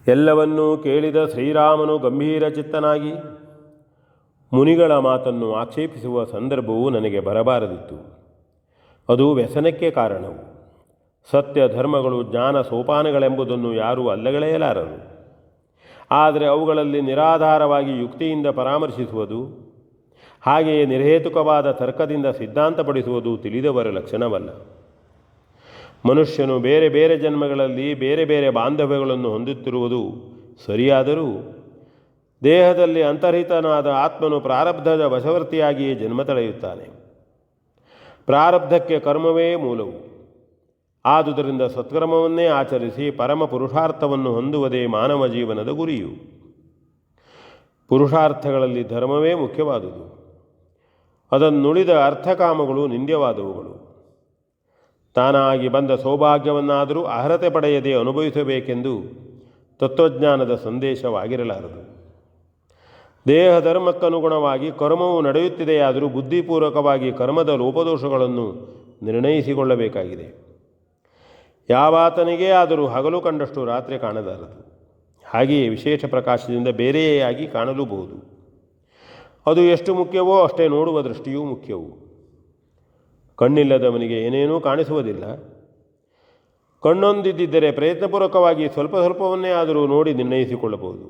ಎಲ್ಲವನ್ನೂ ಕೇಳಿದ ಶ್ರೀರಾಮನು ಗಂಭೀರ ಚಿತ್ತನಾಗಿ ಮುನಿಗಳ ಮಾತನ್ನು ಆಕ್ಷೇಪಿಸುವ ಸಂದರ್ಭವು ನನಗೆ ಬರಬಾರದಿತ್ತು. ಅದು ವ್ಯಸನಕ್ಕೆ ಕಾರಣವು. ಸತ್ಯ ಧರ್ಮಗಳು ಜ್ಞಾನ ಸೋಪಾನಗಳೆಂಬುದನ್ನು ಯಾರೂ ಅಲ್ಲಗಳೆಯಲಾರರು. ಆದರೆ ಅವುಗಳಲ್ಲಿ ನಿರಾಧಾರವಾಗಿ ಯುಕ್ತಿಯಿಂದ ಪರಾಮರ್ಶಿಸುವುದು, ಹಾಗೆಯೇ ನಿರ್ಹೇತುಕವಾದ ತರ್ಕದಿಂದ ಸಿದ್ಧಾಂತಪಡಿಸುವುದು ತಿಳಿದವರ ಲಕ್ಷಣವಲ್ಲ. ಮನುಷ್ಯನು ಬೇರೆ ಬೇರೆ ಜನ್ಮಗಳಲ್ಲಿ ಬೇರೆ ಬೇರೆ ಬಾಂಧವ್ಯಗಳನ್ನು ಹೊಂದುತ್ತಿರುವುದು ಸರಿಯಾದರೂ ದೇಹದಲ್ಲಿ ಅಂತರ್ಹಿತನಾದ ಆತ್ಮನು ಪ್ರಾರಬ್ಧದ ವಶವರ್ತಿಯಾಗಿಯೇ ಜನ್ಮ ತಳೆಯುತ್ತಾನೆ. ಪ್ರಾರಬ್ಧಕ್ಕೆ ಕರ್ಮವೇ ಮೂಲವು. ಆದುದರಿಂದ ಸತ್ಕರ್ಮವನ್ನೇ ಆಚರಿಸಿ ಪರಮ ಪುರುಷಾರ್ಥವನ್ನು ಹೊಂದುವುದೇ ಮಾನವ ಜೀವನದ ಗುರಿಯು. ಪುರುಷಾರ್ಥಗಳಲ್ಲಿ ಧರ್ಮವೇ ಮುಖ್ಯವಾದುದು. ಅದನ್ನುಳಿದ ಅರ್ಥಕಾಮಗಳು ನಿಂದ್ಯವಾದವುಗಳು. ತಾನಾಗಿ ಬಂದ ಸೌಭಾಗ್ಯವನ್ನಾದರೂ ಅರ್ಹತೆ ಪಡೆಯದೆ ಅನುಭವಿಸಬೇಕೆಂದು ತತ್ವಜ್ಞಾನದ ಸಂದೇಶವಾಗಿರಲಾರದು. ದೇಹ ಧರ್ಮಕ್ಕನುಗುಣವಾಗಿ ಕರ್ಮವು ನಡೆಯುತ್ತಿದೆಯಾದರೂ ಬುದ್ಧಿಪೂರ್ವಕವಾಗಿ ಕರ್ಮದ ಲೋಪದೋಷಗಳನ್ನು ನಿರ್ಣಯಿಸಿಕೊಳ್ಳಬೇಕಾಗಿದೆ. ಯಾವಾತನಿಗೇ ಆದರೂ ಹಗಲು ಕಂಡಷ್ಟು ರಾತ್ರಿ ಕಾಣಲಾರದು. ಹಾಗೆಯೇ ವಿಶೇಷ ಪ್ರಕಾಶದಿಂದ ಬೇರೆಯಾಗಿ ಕಾಣಲೂಬಹುದು. ಅದು ಎಷ್ಟು ಮುಖ್ಯವೋ ಅಷ್ಟೇ ನೋಡುವ ದೃಷ್ಟಿಯೂ ಮುಖ್ಯವು. ಕಣ್ಣಿಲ್ಲದವನಿಗೆ ಏನೇನೂ ಕಾಣಿಸುವುದಿಲ್ಲ. ಕಣ್ಣೊಂದಿದ್ದರೆ ಪ್ರಯತ್ನಪೂರ್ವಕವಾಗಿ ಸ್ವಲ್ಪ ಸ್ವಲ್ಪವನ್ನೇ ಆದರೂ ನೋಡಿ ನಿರ್ಣಯಿಸಿಕೊಳ್ಳಬಹುದು.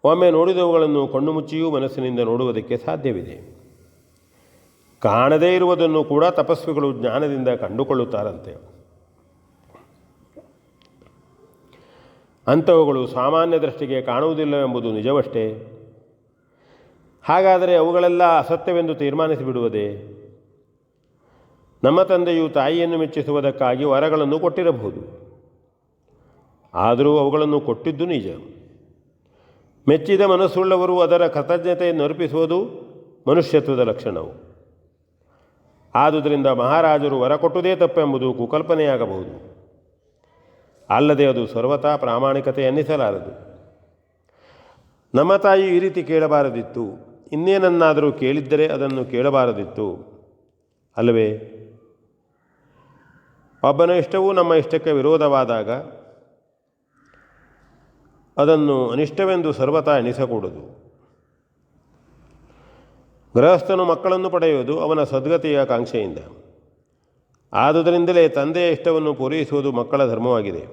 ಒಮ್ಮೆ ನೋಡಿದವುಗಳನ್ನು ಕಣ್ಣು ಮುಚ್ಚಿಯೂ ಮನಸ್ಸಿನಿಂದ ನೋಡುವುದಕ್ಕೆ ಸಾಧ್ಯವಿದೆ. ಕಾಣದೇ ಇರುವುದನ್ನು ಕೂಡ ತಪಸ್ವಿಗಳು ಜ್ಞಾನದಿಂದ ಕಂಡುಕೊಳ್ಳುತ್ತಾರಂತೆ. ಅಂಥವುಗಳು ಸಾಮಾನ್ಯ ದೃಷ್ಟಿಗೆ ಕಾಣುವುದಿಲ್ಲವೆಂಬುದು ನಿಜವಷ್ಟೇ. ಹಾಗಾದರೆ ಅವುಗಳೆಲ್ಲ ಅಸತ್ಯವೆಂದು ತೀರ್ಮಾನಿಸಿಬಿಡುವುದೇ? ನಮ್ಮ ತಂದೆಯು ತಾಯಿಯನ್ನು ಮೆಚ್ಚಿಸುವುದಕ್ಕಾಗಿ ವರಗಳನ್ನು ಕೊಟ್ಟಿರಬಹುದು. ಆದರೂ ಅವುಗಳನ್ನು ಕೊಟ್ಟಿದ್ದು ನಿಜ. ಮೆಚ್ಚಿದ ಮನಸ್ಸುಳ್ಳವರು ಅದರ ಕೃತಜ್ಞತೆಯನ್ನು ಅರ್ಪಿಸುವುದು ಮನುಷ್ಯತ್ವದ ಲಕ್ಷಣವು. ಆದುದರಿಂದ ಮಹಾರಾಜರು ವರ ಕೊಟ್ಟುದೇ ತಪ್ಪೆಂಬುದು ಕುಕಲ್ಪನೆಯಾಗಬಹುದು. ಅಲ್ಲದೆ ಅದು ಸರ್ವತಾ ಪ್ರಾಮಾಣಿಕತೆ ಅನ್ನಿಸಲಾರದು. ನಮ್ಮ ತಾಯಿ ಈ ರೀತಿ ಕೇಳಬಾರದಿತ್ತು, ಇನ್ನೇನನ್ನಾದರೂ ಕೇಳಿದ್ದರೆ ಅದನ್ನು ಕೇಳಬಾರದಿತ್ತು ಅಲ್ಲವೇ? ಒಬ್ಬನ ಇಷ್ಟವೂ ನಮ್ಮ ಇಷ್ಟಕ್ಕೆ ವಿರೋಧವಾದಾಗ ಅದನ್ನು ಅನಿಷ್ಟವೆಂದು ಸರ್ವತಾ ಎಣಿಸಕೂಡದು. ಗೃಹಸ್ಥನು ಮಕ್ಕಳನ್ನು ಪಡೆಯುವುದು ಅವನ ಸದ್ಗತಿಯ ಕಾಂಕ್ಷೆಯಿಂದ. ಆದುದರಿಂದಲೇ ತಂದೆಯ ಇಷ್ಟವನ್ನು ಪೂರೈಸುವುದು ಮಕ್ಕಳ ಧರ್ಮವಾಗಿದೆ.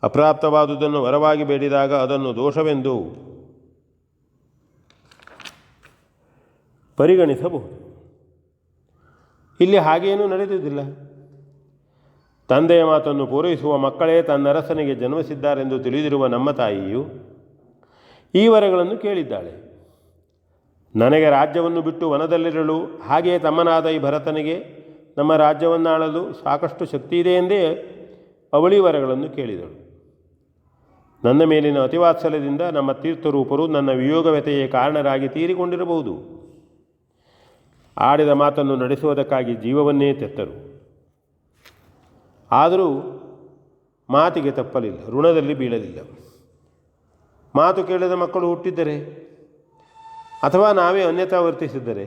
ಅಪ್ರಾಪ್ತವಾದುದನ್ನು ವರವಾಗಿ ಬೇಡಿದಾಗ ಅದನ್ನು ದೋಷವೆಂದು ಪರಿಗಣಿಸಬಹುದು. ಇಲ್ಲಿ ಹಾಗೇನೂ ನಡೆದುದಿಲ್ಲ. ತಂದೆಯ ಮಾತನ್ನು ಪೂರೈಸುವ ಮಕ್ಕಳೇ ತನ್ನರಸನಿಗೆ ಜನ್ಮಿಸಿದ್ದಾರೆಂದು ತಿಳಿದಿರುವ ನಮ್ಮ ತಾಯಿಯು ಈ ವರಗಳನ್ನು ಕೇಳಿದ್ದಾಳೆ. ನನಗೆ ರಾಜ್ಯವನ್ನು ಬಿಟ್ಟು ವನದಲ್ಲಿರಲು, ಹಾಗೆಯೇ ತಮ್ಮನಾದ ಈ ಭರತನಿಗೆ ನಮ್ಮ ರಾಜ್ಯವನ್ನಾಳಲು ಸಾಕಷ್ಟು ಶಕ್ತಿ ಇದೆ ಎಂದೇ ಅವಳಿ ವರಗಳನ್ನು ಕೇಳಿದಳು. ನನ್ನ ಮೇಲಿನ ಅತಿವಾತ್ಸಲ್ಯದಿಂದ ನಮ್ಮ ತೀರ್ಥರೂಪರು ನನ್ನ ವಿಯೋಗವ್ಯತೆಯೇ ಕಾರಣರಾಗಿ ತೀರಿಕೊಂಡಿರಬಹುದು. ಆಡಿದ ಮಾತನ್ನು ನಡೆಸುವುದಕ್ಕಾಗಿ ಜೀವವನ್ನೇ ತೆತ್ತರು. ಆದರೂ ಮಾತಿಗೆ ತಪ್ಪಲಿಲ್ಲ, ಋಣದಲ್ಲಿ ಬೀಳಲಿಲ್ಲ. ಮಾತು ಕೇಳಿದ ಮಕ್ಕಳು ಹುಟ್ಟಿದ್ದರೆ ಅಥವಾ ನಾವೇ ಅನ್ಯತಾ ವರ್ತಿಸಿದ್ದರೆ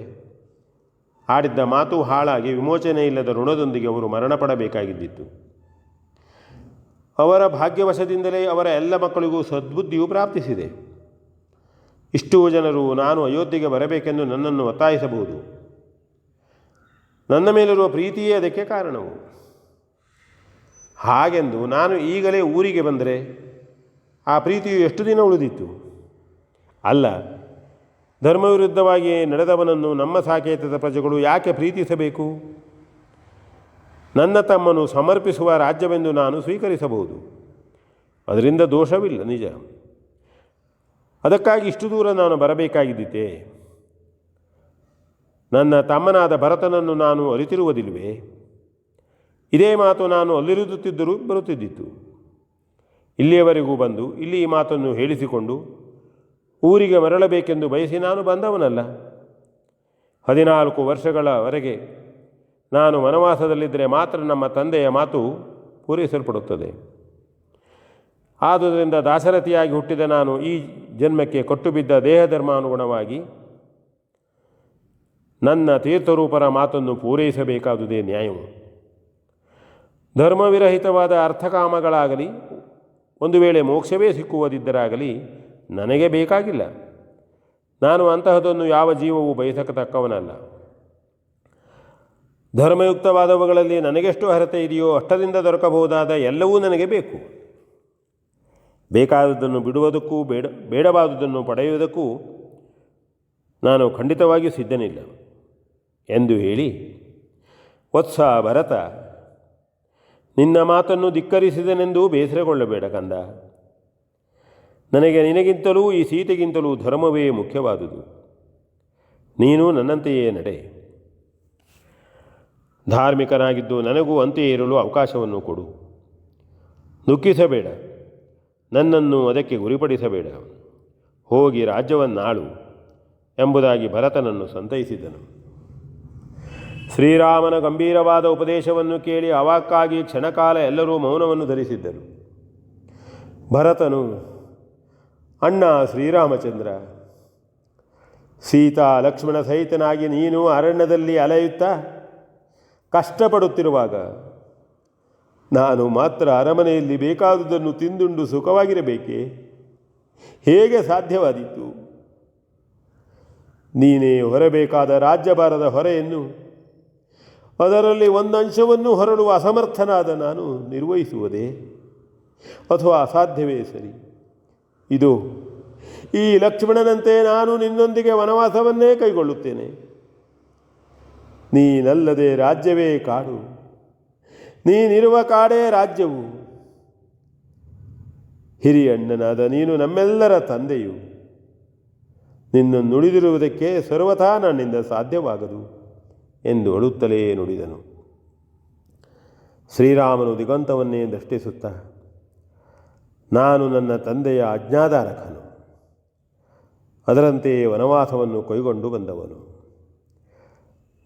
ಆಡಿದ್ದ ಮಾತು ಹಾಳಾಗಿ ವಿಮೋಚನೆ ಇಲ್ಲದ ಋಣದೊಂದಿಗೆ ಅವರು ಮರಣಪಡಬೇಕಾಗಿದ್ದಿತ್ತು. ಅವರ ಭಾಗ್ಯವಶದಿಂದಲೇ ಅವರ ಎಲ್ಲ ಮಕ್ಕಳಿಗೂ ಸದ್ಬುದ್ಧಿಯು ಪ್ರಾಪ್ತಿಸಿದೆ. ಇಷ್ಟೂ ಜನರು ನಾನು ಅಯೋಧ್ಯೆಗೆ ಬರಬೇಕೆಂದು ನನ್ನನ್ನು ಒತ್ತಾಯಿಸಬಹುದು. ನನ್ನ ಮೇಲಿರುವ ಪ್ರೀತಿಯೇ ಅದಕ್ಕೆ ಕಾರಣವು. ಹಾಗೆಂದು ನಾನು ಈಗಲೇ ಊರಿಗೆ ಬಂದರೆ ಆ ಪ್ರೀತಿಯು ಎಷ್ಟು ದಿನ ಉಳಿದಿತ್ತು? ಅಲ್ಲ, ಧರ್ಮವಿರುದ್ಧವಾಗಿ ನಡೆದವನನ್ನು ನಮ್ಮ ಸಾಕೇತದ ಪ್ರಜೆಗಳು ಯಾಕೆ ಪ್ರೀತಿಸಬೇಕು? ನನ್ನ ತಮ್ಮನು ಸಮರ್ಪಿಸುವ ರಾಜ್ಯವೆಂದು ನಾನು ಸ್ವೀಕರಿಸಬಹುದು. ಅದರಿಂದ ದೋಷವಿಲ್ಲ, ನಿಜ. ಅದಕ್ಕಾಗಿ ಇಷ್ಟು ದೂರ ನಾನು ಬರಬೇಕಾಗಿದ್ದಿತೆ. ನನ್ನ ತಮ್ಮನಾದ ಭರತನನ್ನು ನಾನು ಅರಿತಿರುವುದಿಲ್ವೇ? ಇದೇ ಮಾತು ನಾನು ಅಲ್ಲಿರುತ್ತಿದ್ದರೂ ಬರುತ್ತಿದ್ದಿತ್ತು. ಇಲ್ಲಿಯವರೆಗೂ ಬಂದು ಇಲ್ಲಿ ಈ ಮಾತನ್ನು ಹೇಳಿಸಿಕೊಂಡು ಊರಿಗೆ ಮರಳಬೇಕೆಂದು ಬಯಸಿ ನಾನು ಬಂದವನಲ್ಲ. 14 ವರ್ಷಗಳವರೆಗೆ ನಾನು ವನವಾಸದಲ್ಲಿದ್ದರೆ ಮಾತ್ರ ನಮ್ಮ ತಂದೆಯ ಮಾತು ಪೂರೈಸಲ್ಪಡುತ್ತದೆ. ಆದುದರಿಂದ ದಾಸರಥಿಯಾಗಿ ಹುಟ್ಟಿದ ನಾನು ಈ ಜನ್ಮಕ್ಕೆ ಕೊಟ್ಟುಬಿದ್ದ ದೇಹಧರ್ಮಾನುಗುಣವಾಗಿ ನನ್ನ ತೀರ್ಥರೂಪರ ಮಾತನ್ನು ಪೂರೈಸಬೇಕಾದುದೇ ನ್ಯಾಯವು. ಧರ್ಮವಿರಹಿತವಾದ ಅರ್ಥಕಾಮಗಳಾಗಲಿ, ಒಂದು ವೇಳೆ ಮೋಕ್ಷವೇ ಸಿಕ್ಕುವುದಿದ್ದರಾಗಲಿ ನನಗೆ ಬೇಕಾಗಿಲ್ಲ. ನಾನು ಅಂತಹದನ್ನು ಯಾವ ಜೀವವು ಬಯಸತಕ್ಕವನಲ್ಲ. ಧರ್ಮಯುಕ್ತವಾದವುಗಳಲ್ಲಿ ನನಗೆಷ್ಟು ಅರ್ಹತೆ ಇದೆಯೋ ಅಷ್ಟರಿಂದ ದೊರಕಬಹುದಾದ ಎಲ್ಲವೂ ನನಗೆ ಬೇಕು. ಬೇಕಾದುದನ್ನು ಬಿಡುವುದಕ್ಕೂ ಬೇಡವಾದುದನ್ನು ಪಡೆಯುವುದಕ್ಕೂ ನಾನು ಖಂಡಿತವಾಗಿಯೂ ಸಿದ್ಧನಿಲ್ಲ ಎಂದು ಹೇಳಿ, ವತ್ಸ ಭರತ, ನಿನ್ನ ಮಾತನ್ನು ಧಿಕ್ಕರಿಸಿದನೆಂದು ಬೇಸರಗೊಳ್ಳಬೇಡ ಕಂದ. ನನಗೆ ನಿನಗಿಂತಲೂ ಈ ಸೀತೆಗಿಂತಲೂ ಧರ್ಮವೇ ಮುಖ್ಯವಾದುದು. ನೀನು ನನ್ನಂತೆಯೇ ನಡೆ. ಧಾರ್ಮಿಕನಾಗಿದ್ದು ನನಗೂ ಅಂತೆಯೇ ಇರಲು ಅವಕಾಶವನ್ನು ಕೊಡು. ದುಃಖಿಸಬೇಡ, ನನ್ನನ್ನು ಅದಕ್ಕೆ ಗುರಿಪಡಿಸಬೇಡ. ಹೋಗಿ ರಾಜ್ಯವನ್ನಾಳು ಎಂಬುದಾಗಿ ಭರತನನ್ನು ಸಂತೈಸಿದನು. ಶ್ರೀರಾಮನ ಗಂಭೀರವಾದ ಉಪದೇಶವನ್ನು ಕೇಳಿ ಅವಾಕ್ಕಾಗಿ ಕ್ಷಣಕಾಲ ಎಲ್ಲರೂ ಮೌನವನ್ನು ಧರಿಸಿದ್ದರು. ಭರತನು, ಅಣ್ಣ ಶ್ರೀರಾಮಚಂದ್ರ, ಸೀತಾ ಲಕ್ಷ್ಮಣ ಸಹಿತನಾಗಿ ನೀನು ಅರಣ್ಯದಲ್ಲಿ ಅಲೆಯುತ್ತಾ ಕಷ್ಟಪಡುತ್ತಿರುವಾಗ ನಾನು ಮಾತ್ರ ಅರಮನೆಯಲ್ಲಿ ಬೇಕಾದುದನ್ನು ತಿಂದುಂಡು ಸುಖವಾಗಿರಬೇಕೇ? ಹೇಗೆ ಸಾಧ್ಯವಾದೀತು? ನೀನೇ ಹೊರಬೇಕಾದ ರಾಜ್ಯಭಾರದ ಹೊರೆಯನ್ನು, ಅದರಲ್ಲಿ ಒಂದು ಅಂಶವನ್ನು ಹೊರಡುವ ಅಸಮರ್ಥನಾದ ನಾನು ನಿರ್ವಹಿಸುವುದೇ? ಅಥವಾ ಅಸಾಧ್ಯವೇ ಸರಿ. ಇದು ಈ ಲಕ್ಷ್ಮಣನಂತೆ ನಾನು ನಿನ್ನೊಂದಿಗೆ ವನವಾಸವನ್ನೇ ಕೈಗೊಳ್ಳುತ್ತೇನೆ. ನೀನಲ್ಲದೆ ರಾಜ್ಯವೇ ಕಾಡು, ನೀನಿರುವ ಕಾಡೇ ರಾಜ್ಯವು. ಹಿರಿಯಣ್ಣನಾದ ನೀನು ನಮ್ಮೆಲ್ಲರ ತಂದೆಯು. ನಿನ್ನ ನುಡಿದಿರುವುದಕ್ಕೆ ಸರ್ವಥಾ ನನ್ನಿಂದ ಸಾಧ್ಯವಾಗದು ಎಂದು ಅಳುತ್ತಲೇ ನುಡಿದನು. ಶ್ರೀರಾಮನು ದಿಗಂತವನ್ನೇ ದೃಷ್ಟಿಸುತ್ತಾ, ನಾನು ನನ್ನ ತಂದೆಯ ಆಜ್ಞಾಧಾರಕನು, ಅದರಂತೆಯೇ ವನವಾಸವನ್ನು ಕೈಗೊಂಡು ಬಂದವನು.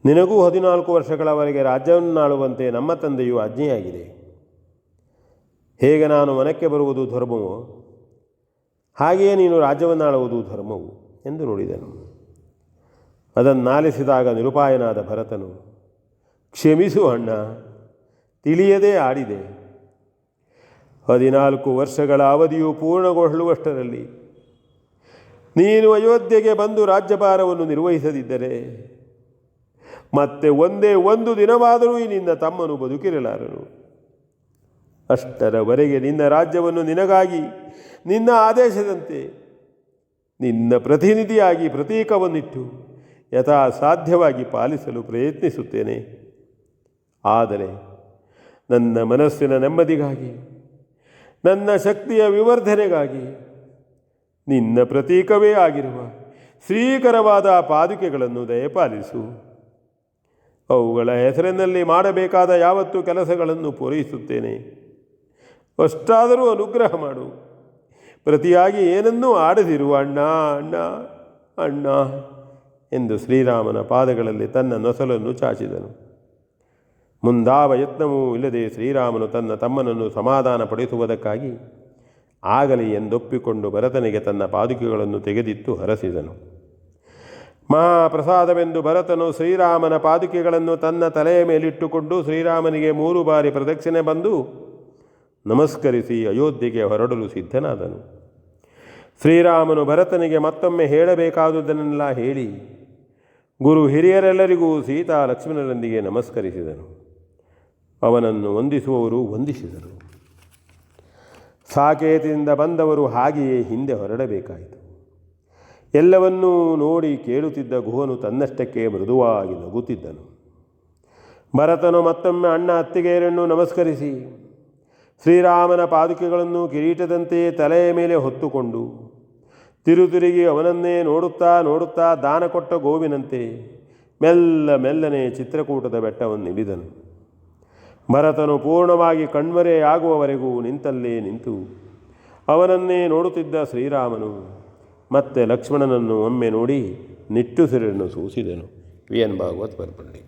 ನಿನಗೂ 14 ವರ್ಷಗಳವರೆಗೆ ರಾಜ್ಯವನ್ನಾಳುವಂತೆ ನಮ್ಮ ತಂದೆಯು ಆಜ್ಞೆಯಾಗಿದೆ. ಹೇಗೆ ನಾನು ವನಕ್ಕೆ ಬರುವುದು ಧರ್ಮವೋ ಹಾಗೆಯೇ ನೀನು ರಾಜ್ಯವನ್ನಾಳುವುದು ಧರ್ಮವು ಎಂದು ನುಡಿದನು. ಅದನ್ನಾಲಿಸಿದಾಗ ನಿರುಪಾಯನಾದ ಭರತನು, ಕ್ಷಮಿಸು ಅಣ್ಣ, ತಿಳಿಯದೇ ಆಡಿದೆ. 14 ವರ್ಷಗಳ ಅವಧಿಯು ಪೂರ್ಣಗೊಳ್ಳುವಷ್ಟರಲ್ಲಿ ನೀನು ಅಯೋಧ್ಯೆಗೆ ಬಂದು ರಾಜ್ಯಭಾರವನ್ನು ನಿರ್ವಹಿಸದಿದ್ದರೆ ಮತ್ತೆ ಒಂದೇ ಒಂದು ದಿನವಾದರೂ ಈ ನಿನ್ನ ತಮ್ಮನು ಬದುಕಿರಲಾರನು. ಅಷ್ಟರವರೆಗೆ ನಿನ್ನ ರಾಜ್ಯವನ್ನು ನಿನಗಾಗಿ ನಿನ್ನ ಆದೇಶದಂತೆ ನಿನ್ನ ಪ್ರತಿನಿಧಿಯಾಗಿ ಪ್ರತೀಕವನ್ನಿಟ್ಟು ಯಥಾ ಸಾಧ್ಯವಾಗಿ ಪಾಲಿಸಲು ಪ್ರಯತ್ನಿಸುತ್ತೇನೆ. ಆದರೆ ನನ್ನ ಮನಸ್ಸಿನ ನೆಮ್ಮದಿಗಾಗಿ, ನನ್ನ ಶಕ್ತಿಯ ವಿವರ್ಧನೆಗಾಗಿ ನಿನ್ನ ಪ್ರತೀಕವೇ ಆಗಿರುವ ಶ್ರೀಕರವಾದ ಪಾದುಕೆಗಳನ್ನು ದಯಪಾಲಿಸು. ಅವುಗಳ ಹೆಸರಿನಲ್ಲಿ ಮಾಡಬೇಕಾದ ಯಾವತ್ತು ಕೆಲಸಗಳನ್ನು ಪೂರೈಸುತ್ತೇನೆ. ಅಷ್ಟಾದರೂ ಅನುಗ್ರಹ ಮಾಡು. ಪ್ರತಿಯಾಗಿ ಏನನ್ನೂ ಆಡದಿರುವ ಅಣ್ಣ ಅಣ್ಣ ಅಣ್ಣ ಎಂದು ಶ್ರೀರಾಮನ ಪಾದಗಳಲ್ಲಿ ತನ್ನ ನೊಸಲನ್ನು ಚಾಚಿದನು. ಮುಂದಾವ ಯತ್ನವೂ ಇಲ್ಲದೆ ಶ್ರೀರಾಮನು ತನ್ನ ತಮ್ಮನನ್ನು ಸಮಾಧಾನಪಡಿಸುವುದಕ್ಕಾಗಿ ಆಗಲಿ ಎಂದೊಪ್ಪಿಕೊಂಡು ಭರತನಿಗೆ ತನ್ನ ಪಾದುಕೆಗಳನ್ನು ತೆಗೆದಿತ್ತು ಹರಸಿದನು. ಮಹಾಪ್ರಸಾದವೆಂದು ಭರತನು ಶ್ರೀರಾಮನ ಪಾದುಕೆಗಳನ್ನು ತನ್ನ ತಲೆಯ ಮೇಲಿಟ್ಟುಕೊಂಡು ಶ್ರೀರಾಮನಿಗೆ 3 ಬಾರಿ ಪ್ರದಕ್ಷಿಣೆ ಬಂದು ನಮಸ್ಕರಿಸಿ ಅಯೋಧ್ಯೆಗೆ ಹೊರಡಲು ಸಿದ್ಧನಾದನು. ಶ್ರೀರಾಮನು ಭರತನಿಗೆ ಮತ್ತೊಮ್ಮೆ ಹೇಳಬೇಕಾದುದನ್ನೆಲ್ಲ ಹೇಳಿ ಗುರು ಹಿರಿಯರೆಲ್ಲರಿಗೂ ಸೀತಾ ಲಕ್ಷ್ಮಣರೊಂದಿಗೆ ನಮಸ್ಕರಿಸಿದನು. ಅವನನ್ನು ವಂದಿಸುವವರು ವಂದಿಸಿದರು. ಸಾಕೇತಿನಿಂದ ಬಂದವರು ಹಾಗೆಯೇ ಹಿಂದೆ ಹೊರಡಬೇಕಾಯಿತು. ಎಲ್ಲವನ್ನೂ ನೋಡಿ ಕೇಳುತ್ತಿದ್ದ ಗುಹನು ತನ್ನಷ್ಟಕ್ಕೆ ಮೃದುವಾಗಿ ನಗುತ್ತಿದ್ದನು. ಭರತನು ಮತ್ತೊಮ್ಮೆ ಅಣ್ಣ ಅತ್ತಿಗೆಯರನ್ನು ನಮಸ್ಕರಿಸಿ ಶ್ರೀರಾಮನ ಪಾದುಕೆಗಳನ್ನು ಕಿರೀಟದಂತೆಯೇ ತಲೆಯ ಮೇಲೆ ಹೊತ್ತುಕೊಂಡು ತಿರುತಿರುಗಿ ಅವನನ್ನೇ ನೋಡುತ್ತಾ ನೋಡುತ್ತಾ ದಾನ ಕೊಟ್ಟ ಗೋವಿನಂತೆ ಮೆಲ್ಲನೆ ಚಿತ್ರಕೂಟದ ಬೆಟ್ಟವನ್ನು ಇಳಿದನು. ಭರತನು ಪೂರ್ಣವಾಗಿ ಕಣ್ಮರೆಯಾಗುವವರೆಗೂ ನಿಂತಲ್ಲೇ ನಿಂತು ಅವನನ್ನೇ ನೋಡುತ್ತಿದ್ದ ಶ್ರೀರಾಮನು ಮತ್ತೆ ಲಕ್ಷ್ಮಣನನ್ನು ಒಮ್ಮೆ ನೋಡಿ ನಿಟ್ಟುಸಿರನ್ನು ಸೂಸಿದನು. V N Bhagwat ಬರ್ಪಳ್ಳಿ.